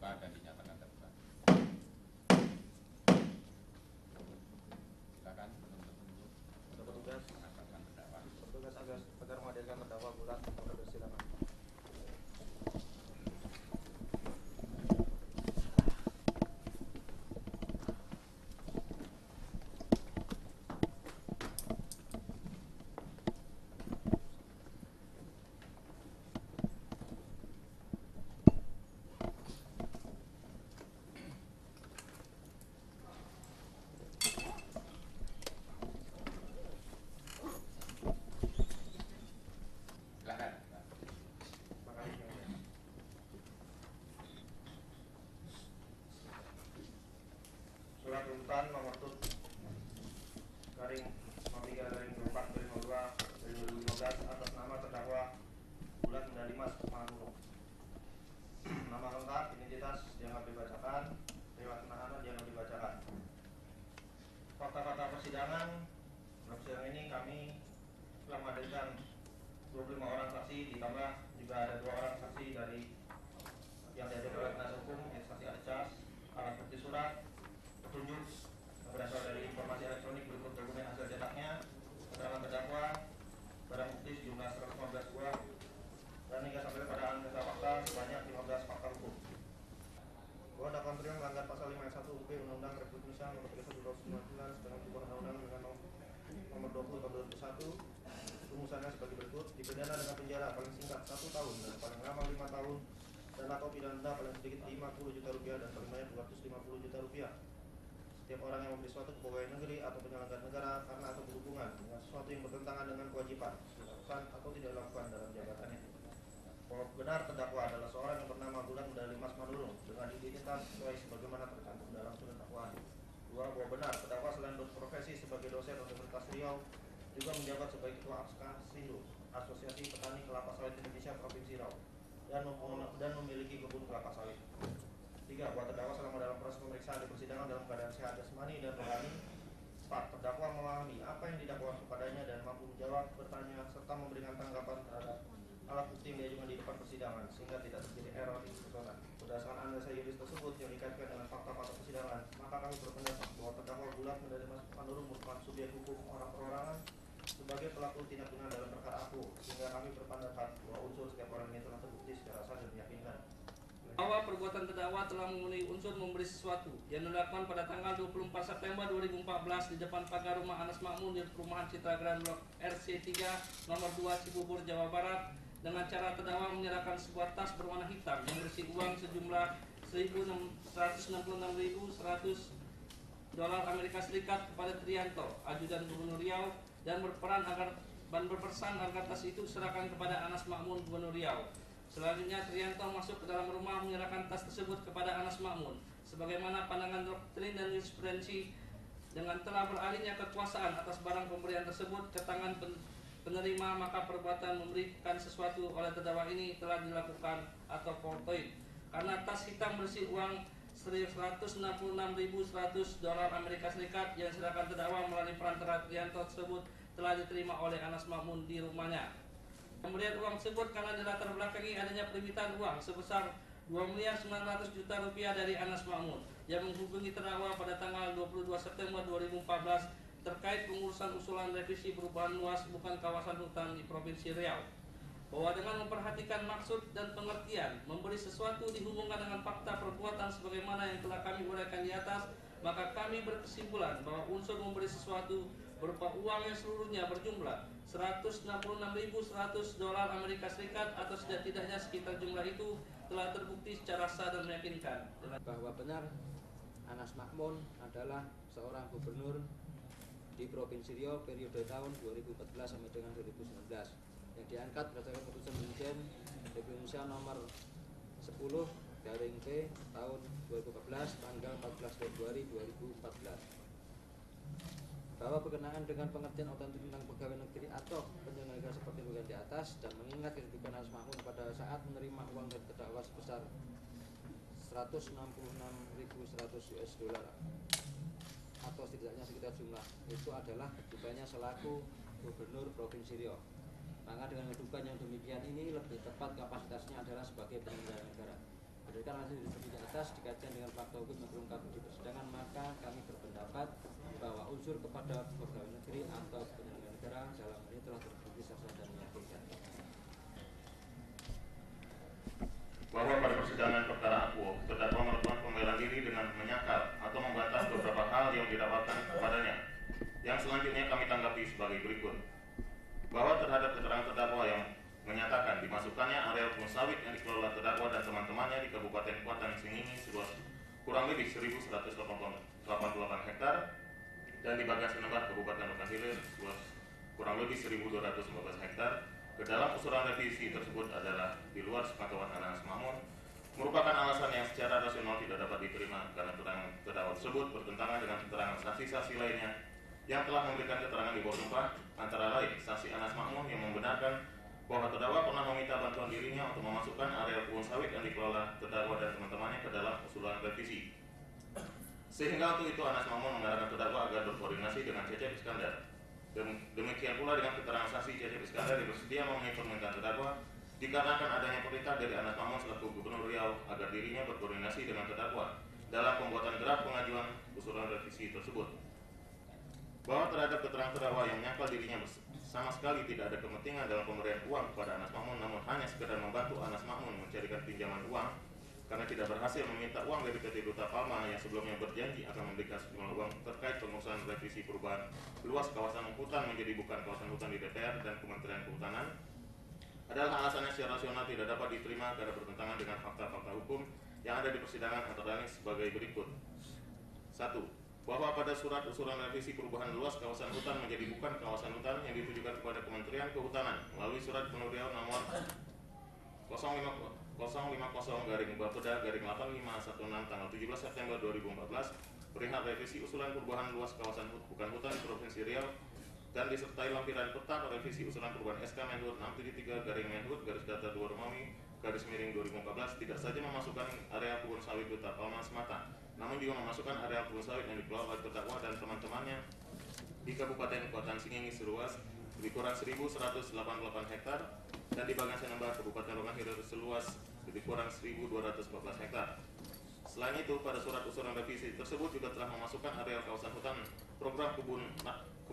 dibuka dan dinyatakan terbuka. Silakan penuntut petugas mengajukan terdakwa. petugas agar menghadirkan terdakwa Bulat. Silakan. Silakan. Surat tuntutan nomor tut garing 03 garing 24 garing 02 garing 2015 atas nama terdakwa Bulat Medali Mas Manurung. Nama lengkap, identitas dianggap dibacakan, riwayat penahanan dianggap dibacakan. Fakta-fakta persidangan. Dalam sidang ini kami telah menghadirkan 25 orang saksi, ditambah juga ada 2 orang saksi dari yang dihadirkan oleh penasihat hukum, yaitu saksi Arcas, alat bukti surat, petunjuk yang berasal dari informasi elektronik berikut dokumen hasil cetaknya, keterangan terdakwa, barang bukti sejumlah 115 buah, dan hingga sampai pada analisa fakta sebanyak 15 fakta hukum. Bahwa dakwaan terdakwa melanggar pasal 5 ayat 1 UP Undang-Undang Republik Indonesia nomor 31 dengan Undang-Undang dengan nomor 20 tahun 2001. Rumusannya sebagai berikut: dipidana dengan penjara paling singkat 1 tahun dan paling lama 5 tahun, dan atau pidana denda paling sedikit 50 juta rupiah dan paling banyak 250 juta rupiah. Setiap orang yang memberi suatu kepegawaian negeri atau penyelenggara negara karena atau berhubungan dengan sesuatu yang bertentangan dengan kewajiban dilakukan atau tidak dilakukan dalam jabatannya. Bahwa benar terdakwa adalah seorang yang bernama Bulat Medali Mas Manurung dengan identitas sesuai sebagaimana tercantum dalam surat dakwaan. 2. Bahwa benar terdakwa selain berprofesi sebagai dosen Universitas Riau juga menjabat sebagai ketua APSKASINDO, Asosiasi Petani Kelapa Sawit Indonesia Provinsi Riau, dan memiliki kebun kelapa sawit. 3. Bahwa terdakwa selama dalam proses pemeriksaan di persidangan dalam keadaan sehat jasmani dan rohani. 4. Terdakwa memahami apa yang didakwakan kepadanya dan mampu menjawab, bertanya, serta memberikan tanggapan terhadap alat bukti yang diajukan di depan persidangan sehingga tidak terjadi error di putusan. Berdasarkan analisa yuris tersebut yang dikaitkan dengan fakta-fakta persidangan, maka kami berpendapat bahwa terdakwa Bulat Medali Mas Manurung merupakan subjek hukum orang perorangan sebagai pelaku tindak pidana dalam perkara aku, sehingga kami berpendapat bahwa unsur setiap orang ini telah terbukti secara sah dan meyakinkan. Bahwa perbuatan terdakwa telah memenuhi unsur memberi sesuatu yang dilakukan pada tanggal 24 September 2014 di depan pagar rumah Anas Makmun di perumahan Citra Grand Blok RC3 nomor 2 Cibubur, Jawa Barat, dengan cara terdakwa menyerahkan sebuah tas berwarna hitam yang berisi uang sejumlah 166.100 dolar Amerika Serikat kepada Trianto, ajudan Gubernur Riau, dan berpesan agar tas itu diserahkan kepada Anas Makmun, Gubernur Riau. Selanjutnya Trianto masuk ke dalam rumah menyerahkan tas tersebut kepada Anas Makmun. Sebagaimana pandangan doktrin dan jurisprudensi, dengan telah beralihnya kekuasaan atas barang pemberian tersebut ke tangan penerima, maka perbuatan memberikan sesuatu oleh terdakwa ini telah dilakukan atau fortuit. Karena tas hitam berisi uang 166.100 dolar Amerika Serikat yang diserahkan terdakwa melalui perantara Trianto tersebut telah diterima oleh Anas Makmun di rumahnya. Pemberian uang tersebut karena dilatar belakangi adanya permintaan uang sebesar 2.900.000.000 rupiah dari Anas Makmun yang menghubungi terdakwa pada tanggal 22 September 2014 terkait pengurusan usulan revisi perubahan luas bukan kawasan hutan di Provinsi Riau. Bahwa dengan memperhatikan maksud dan pengertian memberi sesuatu dihubungkan dengan fakta perbuatan sebagaimana yang telah kami uraikan di atas, maka kami berkesimpulan bahwa unsur memberi sesuatu berupa uang yang seluruhnya berjumlah 166.100 dolar Amerika Serikat atau setidak-tidaknya sekitar jumlah itu telah terbukti secara sah dan meyakinkan. Bahwa benar Anas Makmun adalah seorang gubernur di Provinsi Riau periode tahun 2014 sampai dengan 2019 yang diangkat berdasarkan keputusan Presiden Republik Indonesia nomor 10/P tahun 2014 tanggal 14 Februari 2014. Bahwa berkenaan dengan pengertian otentik tentang pegawai negeri atau penyelenggara seperti bagian di atas, dan mengingat kedudukan Anas Makmun pada saat menerima uang dari terdakwa sebesar 166.100 US dollar atau setidaknya sekitar jumlah itu adalah kedudukannya selaku Gubernur Provinsi Riau. Maka dengan kedudukan yang demikian ini lebih tepat kapasitasnya adalah sebagai penyelenggara negara. Berdasarkan hasil diskusi di atas dikaitkan dengan fakta hukum yang terungkap di persidangan, maka kami berpendapat bahwa unsur kepada pegawai negeri atau penyelenggara negara dalam hal ini telah terbukti sah dan meyakinkan. Bahwa pada persidangan perkara akuo, terdakwa melakukan pembelaan diri dengan menyangkal atau membantah beberapa hal yang didapatkan kepadanya. Yang selanjutnya kami tanggapi sebagai berikut. Bahwa terhadap keterangan terdakwa yang menyatakan dimasukkannya areal kebun sawit yang dikelola terdakwa dan teman-temannya di Kabupaten Kuantan Singingi seluas kurang lebih 1.188 hektar dan di Bagas Senembar Kabupaten Rokan Hilir seluas kurang lebih 1.215 hektar ke dalam usulan revisi tersebut adalah di luar sepengetahuan Anas Mamun, merupakan alasan yang secara rasional tidak dapat diterima karena keterangan terdakwa tersebut bertentangan dengan keterangan saksi-saksi lainnya yang telah memberikan keterangan di bawah sumpah, antara lain saksi Anas Mamun yang membenarkan bahwa terdakwa pernah meminta bantuan dirinya untuk memasukkan areal kebun sawit yang dikelola terdakwa dan teman-temannya ke dalam usulan revisi. Sehingga untuk itu Anas Mamun mengarahkan terdakwa agar berkoordinasi dengan Cecep Iskandar. Demikian pula dengan keterangan saksi Cecep Iskandar yang bersedia memenuhi permintaan terdakwa dikarenakan adanya perintah dari Anas Mamun selaku Gubernur Riau agar dirinya berkoordinasi dengan terdakwa dalam pembuatan draft pengajuan usulan revisi tersebut. Bahwa terhadap keterangan terdakwa yang menyangkal dirinya sama sekali tidak ada kepentingan dalam pemberian uang kepada Anas Mamun, namun hanya sekedar membantu Anas Mamun mencarikan pinjaman uang karena tidak berhasil meminta uang dari PT Duta Palma yang sebelumnya berjanji akan memberikan sejumlah uang terkait pengurusan revisi perubahan luas kawasan hutan menjadi bukan kawasan hutan di DPR dan Kementerian Kehutanan adalah alasannya secara rasional tidak dapat diterima karena bertentangan dengan fakta-fakta hukum yang ada di persidangan antara lain sebagai berikut. 1. Bahwa pada surat usulan revisi perubahan luas kawasan hutan menjadi bukan kawasan hutan yang ditujukan kepada Kementerian Kehutanan melalui surat Gubernur Riau nomor 050-Bapeda-8516 tanggal 17 September 2014 perihal revisi usulan perubahan luas kawasan bukan hutan di Provinsi Riau dan disertai lampiran peta revisi usulan perubahan SK Menhub 673-Menhub-Romawi-2014 tidak saja memasukkan area kebun sawit Duta Palma semata, namun juga memasukkan area kebun sawit yang dikelola oleh terdakwa dan teman-temannya di Kabupaten Kuantan Singingi seluas lebih kurang 1.188 hektar dan di Bagan Senembar Kabupaten Rokan Hilir seluas lebih kurang 1.214 hektar. Selain itu, pada surat usulan revisi tersebut juga telah memasukkan area kawasan hutan program kebun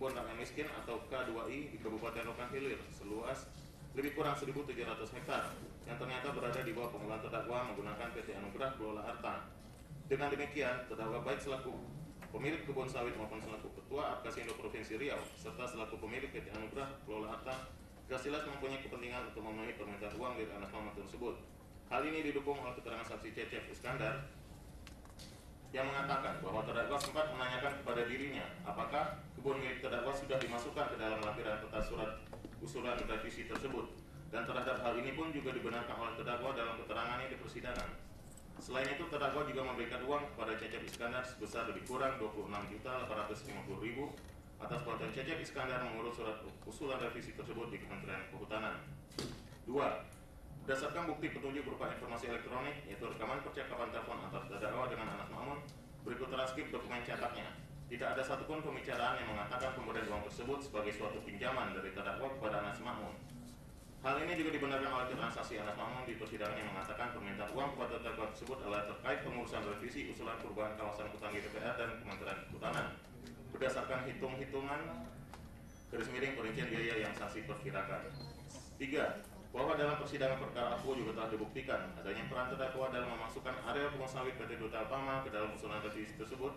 rakyat miskin atau K2I di Kabupaten Rokan Hilir seluas lebih kurang 1.700 hektar yang ternyata berada di bawah pengelolaan terdakwa menggunakan PT Anugerah Kelola Harta. Dengan demikian, terdakwa baik selaku pemilik kebun sawit maupun selaku Ketua Apkasindo Provinsi Riau serta selaku pemilik PT Anugerah Kelola Harta jelas mempunyai kepentingan untuk memenuhi permintaan uang dari Anas Mamun tersebut. Hal ini didukung oleh keterangan saksi Cecep Iskandar yang mengatakan bahwa terdakwa sempat menanyakan kepada dirinya apakah kebun milik terdakwa sudah dimasukkan ke dalam lampiran peta surat usulan revisi tersebut, dan terhadap hal ini pun juga dibenarkan oleh terdakwa dalam keterangannya di persidangan. Selain itu, terdakwa juga memberikan uang kepada Cecep Iskandar sebesar lebih kurang 26.850.000 atas bantuan Cecep Iskandar mengurus surat usulan revisi tersebut di Kementerian Kehutanan. 2. Berdasarkan bukti petunjuk berupa informasi elektronik, yaitu rekaman percakapan telepon antara terdakwa dengan Anas Mamun, berikut transkrip dokumen cetaknya. Tidak ada satupun pembicaraan yang mengatakan pemberian uang tersebut sebagai suatu pinjaman dari terdakwa kepada Anas Mamun. Hal ini juga dibenarkan oleh transaksi Anas Mamun di persidangan yang mengatakan permintaan uang kepada terdakwa tersebut adalah terkait pengurusan revisi usulan perubahan kawasan hutan di DPR dan Kementerian Kehutanan. Berdasarkan hitung-hitungan garis miring perincian biaya yang saksi perkirakan. 3. Bahwa dalam persidangan perkara akuo juga telah dibuktikan adanya peran terdakwa dalam memasukkan area kebun sawit PT Duta Palma ke dalam usulan revisi tersebut,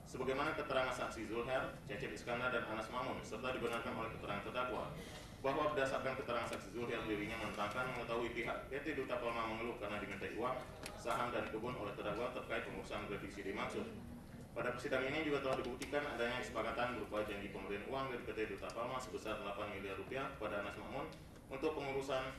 sebagaimana keterangan saksi Zulher, Cecep Iskandar dan Anas Mamun, serta dibenarkan oleh keterangan terdakwa bahwa berdasarkan keterangan saksi Zulher dirinya menerangkan mengetahui pihak PT Duta Palma mengeluh karena dimintai uang, saham dan kebun oleh terdakwa terkait pengurusan revisi dimaksud. Pada persidangan ini juga telah dibuktikan adanya kesepakatan berupa janji pemberian uang dari PT Duta Palma sebesar 8 miliar rupiah kepada Anas Mamun untuk pengurusan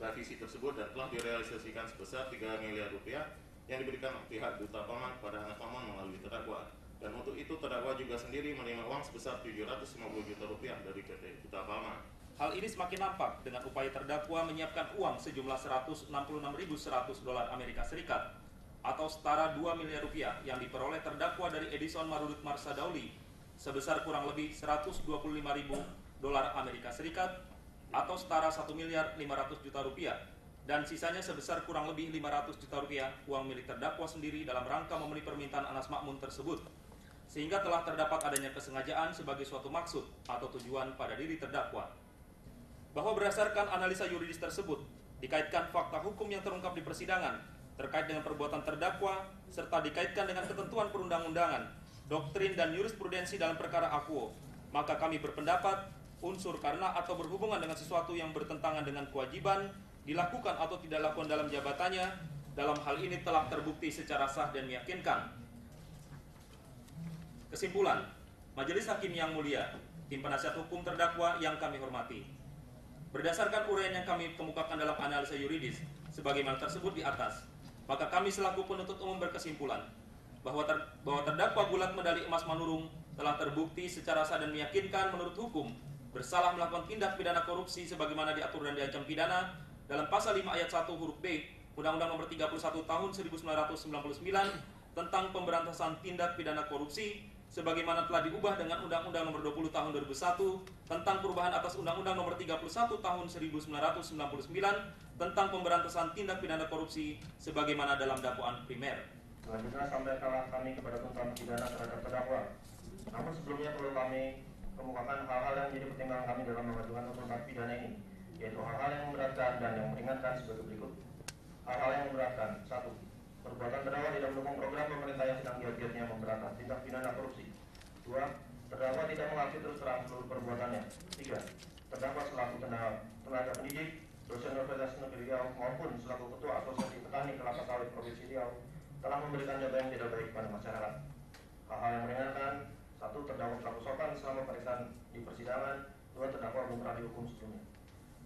revisi tersebut dan telah direalisasikan sebesar 3 miliar rupiah yang diberikan pihak Duta Palma kepada Anas Mamun melalui terdakwa. Dan untuk itu terdakwa juga sendiri menerima uang sebesar 750 juta rupiah dari PT Duta Palma. Hal ini semakin nampak dengan upaya terdakwa menyiapkan uang sejumlah $166.100 Amerika Serikat atau setara 2 miliar rupiah yang diperoleh terdakwa dari Edison Marudut Marsadauli sebesar kurang lebih $125.000 Amerika Serikat atau setara 1 miliar 500 juta rupiah dan sisanya sebesar kurang lebih 500 juta rupiah uang milik terdakwa sendiri dalam rangka memenuhi permintaan Anas Makmun tersebut, sehingga telah terdapat adanya kesengajaan sebagai suatu maksud atau tujuan pada diri terdakwa. Bahwa berdasarkan analisa yuridis tersebut, dikaitkan fakta hukum yang terungkap di persidangan terkait dengan perbuatan terdakwa, serta dikaitkan dengan ketentuan perundang-undangan, doktrin dan jurisprudensi dalam perkara akuo, maka kami berpendapat unsur karena atau berhubungan dengan sesuatu yang bertentangan dengan kewajiban dilakukan atau tidak dilakukan dalam jabatannya, dalam hal ini telah terbukti secara sah dan meyakinkan. Kesimpulan, Majelis Hakim yang mulia, tim penasihat hukum terdakwa yang kami hormati, berdasarkan uraian yang kami kemukakan dalam analisa yuridis sebagaimana tersebut di atas, maka kami selaku penuntut umum berkesimpulan bahwa terdakwa Gulat Medali Emas Manurung telah terbukti secara sah dan meyakinkan menurut hukum bersalah melakukan tindak pidana korupsi sebagaimana diatur dan diancam pidana dalam pasal 5 ayat 1 huruf B Undang-Undang Nomor 31 Tahun 1999 tentang pemberantasan tindak pidana korupsi sebagaimana telah diubah dengan Undang-Undang Nomor 20 Tahun 2001 tentang perubahan atas Undang-Undang Nomor 31 Tahun 1999 tentang pemberantasan tindak pidana korupsi sebagaimana dalam dakwaan primer. Selanjutnya sampaikanlah kami kepada tuntutan pidana terhadap terdakwa. Namun sebelumnya perlu kami kemukakan hal-hal yang menjadi pertimbangan kami dalam mengajukan tuntutan pidana ini, yaitu hal-hal yang memberatkan dan yang meringankan sebagai berikut. Hal-hal yang memberatkan: 1. Perbuatan terdakwa tidak mendukung program pemerintah yang sedang giat-giatnya memberantas tindak pidana korupsi. 2. Terdakwa tidak mengakui terus terang seluruh perbuatannya. 3. Terdakwa selaku tenaga pendidik, dosen Universitas Negeri Riau maupun selaku ketua Asosiasi Petani Kelapa Sawit Provinsi Riau telah memberikan data yang tidak baik pada masyarakat. Hal-hal yang meringankan: 1. Terdakwa pelaku sopan selama pemeriksaan di persidangan. 2. Terdakwa belum pernah dihukum sebelumnya.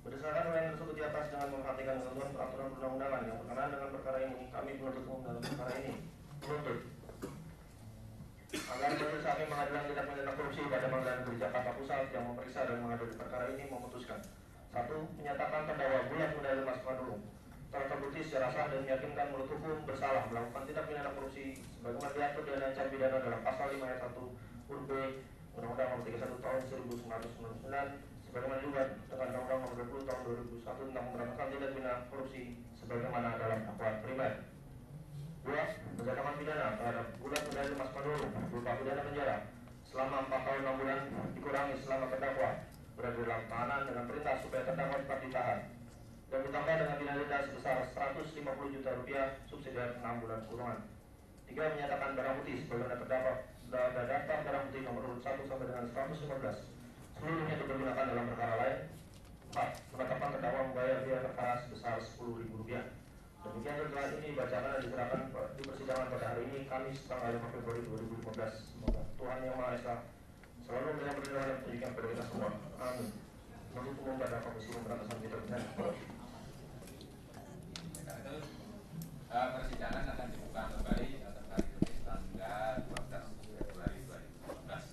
Berdasarkan uraian tersebut di atas dengan memperhatikan ketentuan peraturan perundang-undangan yang berkenaan dengan perkara ini, kami penuntut umum dalam perkara ini menuntut agar Majelis Hakim Pengadilan Tindak Pidana Korupsi pada Pengadilan Negeri Jakarta Pusat yang memeriksa dan mengadili perkara ini memutuskan: 1. Menyatakan terdakwa Gulat Medali Emas Manurung telah terbukti secara sah dan meyakinkan menurut hukum bersalah melakukan tindak pidana korupsi sebagaimana diatur dan diancam pidana dalam pasal 5 ayat 1 huruf B Undang-Undang Nomor 31 Tahun 1999 sebagaimana juga dengan Undang-Undang Nomor 20 Tahun 2001 tentang pemberantasan tindak pidana korupsi sebagaimana dalam dakwaan primer. 2. Menjatuhkan pidana terhadap Gulat Medali Emas Manurung berupa pidana penjara selama 4 tahun 6 bulan dikurangi selama terdakwa berada dalam tahanan dengan perintah supaya terdakwa tetap ditahan dan ditambah dengan pidana denda sebesar 150 juta rupiah subsidiar 6 bulan kurungan. 3. Menyatakan barang bukti sebagaimana terdapat pada daftar barang bukti nomor 1 sampai dengan 115 seluruhnya dipergunakan dalam perkara lain. 4. Menetapkan terdakwa membayar biaya perkara sebesar Rp10.000. Demikian tuntutan ini dibacakan dan diserahkan di persidangan pada hari ini Kamis tanggal 5 Februari 2015. Semoga Tuhan Yang Maha Esa selalu memberikan perlindungan dan petunjuk kepada kita semua. Amin. Menuntut umum pada Komisi Pemberantasan Tindak Pidana Korupsi. Persidangan akan dibuka kembali atas hari Kamis tanggal 12 Februari 2015.